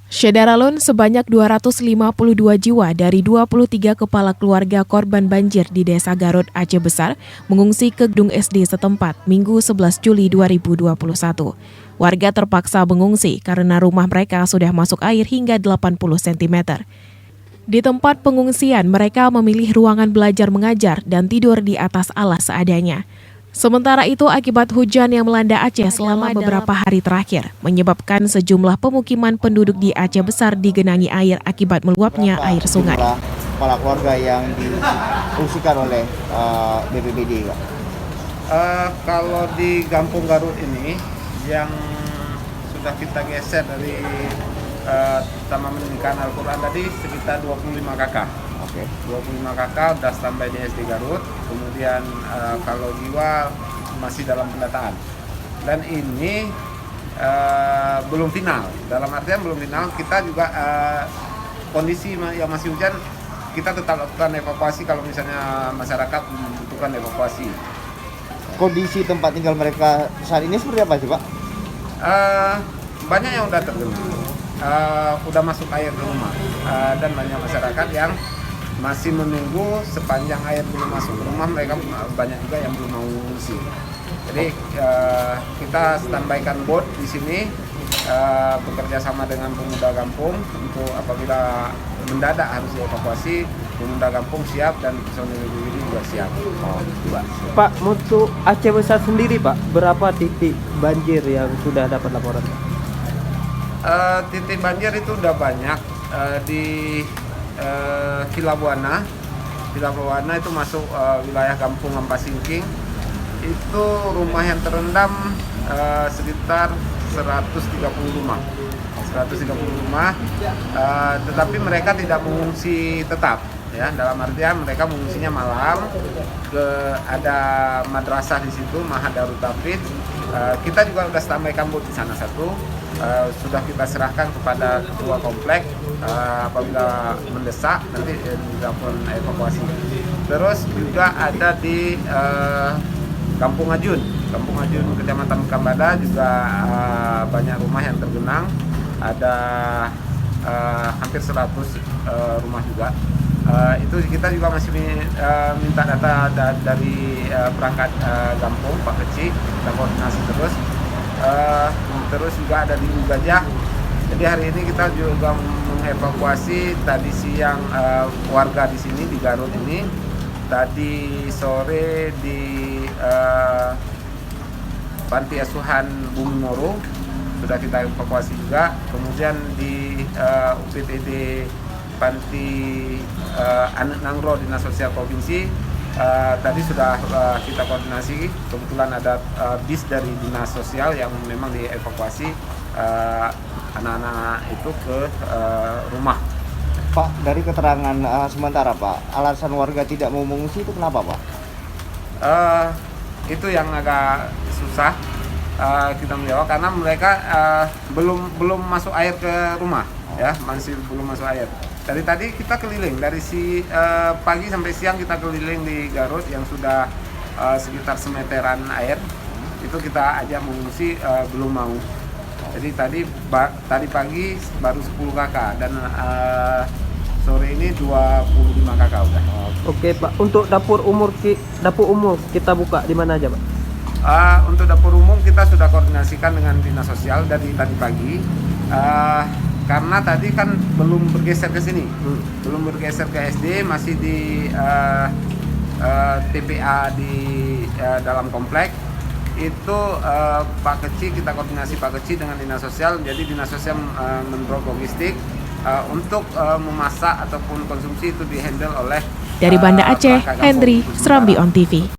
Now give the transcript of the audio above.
Syedaralun sebanyak 252 jiwa dari 23 kepala keluarga korban banjir di Desa Garut, Aceh Besar mengungsi ke gedung SD setempat Minggu 11 Juli 2021. Warga terpaksa mengungsi karena rumah mereka sudah masuk air hingga 80 cm. Di tempat pengungsian, mereka memilih ruangan belajar mengajar dan tidur di atas alas seadanya. Sementara itu, akibat hujan yang melanda Aceh selama beberapa hari terakhir, menyebabkan sejumlah pemukiman penduduk di Aceh Besar digenangi air akibat meluapnya air sungai. Kepala keluarga yang diungsikan oleh BPBD, Pak? Kalau di Kampung Garut ini, yang sudah kita geser dari Taman Pendidikan Al-Quran tadi sekitar 25 kakak. Oke. 25 kakak udah standby di SD Garut. Kemudian kalau jiwa masih dalam pendataan. Dan ini belum final. Dalam artian belum final, kita juga kondisi yang masih hujan, kita tetap lakukan evakuasi kalau misalnya masyarakat membutuhkan evakuasi. Kondisi tempat tinggal mereka saat ini seperti apa sih, Pak? Banyak yang udah tergenang, udah masuk air ke rumah, dan banyak masyarakat yang masih menunggu. Sepanjang air belum masuk ke rumah, mereka banyak juga yang belum mau mengungsi. Jadi kita standbykan boat di sini, bekerja sama dengan pemuda kampung untuk apabila mendadak harus dievakuasi, pemuda kampung siap dan personil BPBD juga siap. Pak, untuk Aceh Besar sendiri, Pak, berapa titik banjir yang sudah dapat laporan? Titik banjir itu udah banyak. Di Kilabuana itu masuk wilayah Kampung Ampasingking. Itu rumah yang terendam sekitar 130 rumah. Tetapi mereka tidak mengungsi tetap, ya. Dalam artian mereka mengungsinya malam. Ada madrasah di situ, Mahat Darut Tauhid. Kita juga sudah standby boat di sana satu. Sudah kita serahkan kepada ketua komplek, apabila mendesak nanti dilakukan evakuasi. Terus juga ada di Kampung Ajun Kecamatan Kambada juga banyak rumah yang tergenang. Ada hampir 100 rumah juga. Itu kita juga masih minta data dari perangkat kampung, Pak Kecil, kita koordinasi terus. Terus juga ada di Gajah. Jadi hari ini kita juga mengevakuasi tadi siang warga di sini di Garut ini. Tadi sore di Panti Asuhan Bumi Moro sudah kita evakuasi juga. Kemudian di UPTD Panti Anak Nangro Dinas Sosial Provinsi tadi sudah kita koordinasi. Kebetulan ada bis dari Dinas Sosial yang memang dievakuasi anak-anak itu ke rumah. Pak, dari keterangan sementara, Pak, alasan warga tidak mau mengungsi itu kenapa, Pak? Itu yang agak susah kita menjawab karena mereka belum masuk air ke rumah, ya, masih belum masuk air. Dari tadi kita keliling, dari pagi sampai siang kita keliling di Garut yang sudah sekitar semeteran air. Itu kita ajak mengungsi, belum mau. Jadi tadi pagi baru 10 kakak dan sore ini 25 kakak udah. Oke, Pak, untuk dapur umum kita buka di mana aja, Pak? Untuk dapur umum kita sudah koordinasikan dengan Dinas Sosial dari tadi pagi. Karena tadi kan belum bergeser ke sini, belum bergeser ke SD, masih di TPA di dalam komplek. Itu Pak Kecil, kita koordinasi Pak Kecil dengan Dinas Sosial. Jadi Dinas Sosial mendrop logistik untuk memasak ataupun konsumsi itu dihandle oleh dari Banda Aceh, Hendri, Serambi On TV.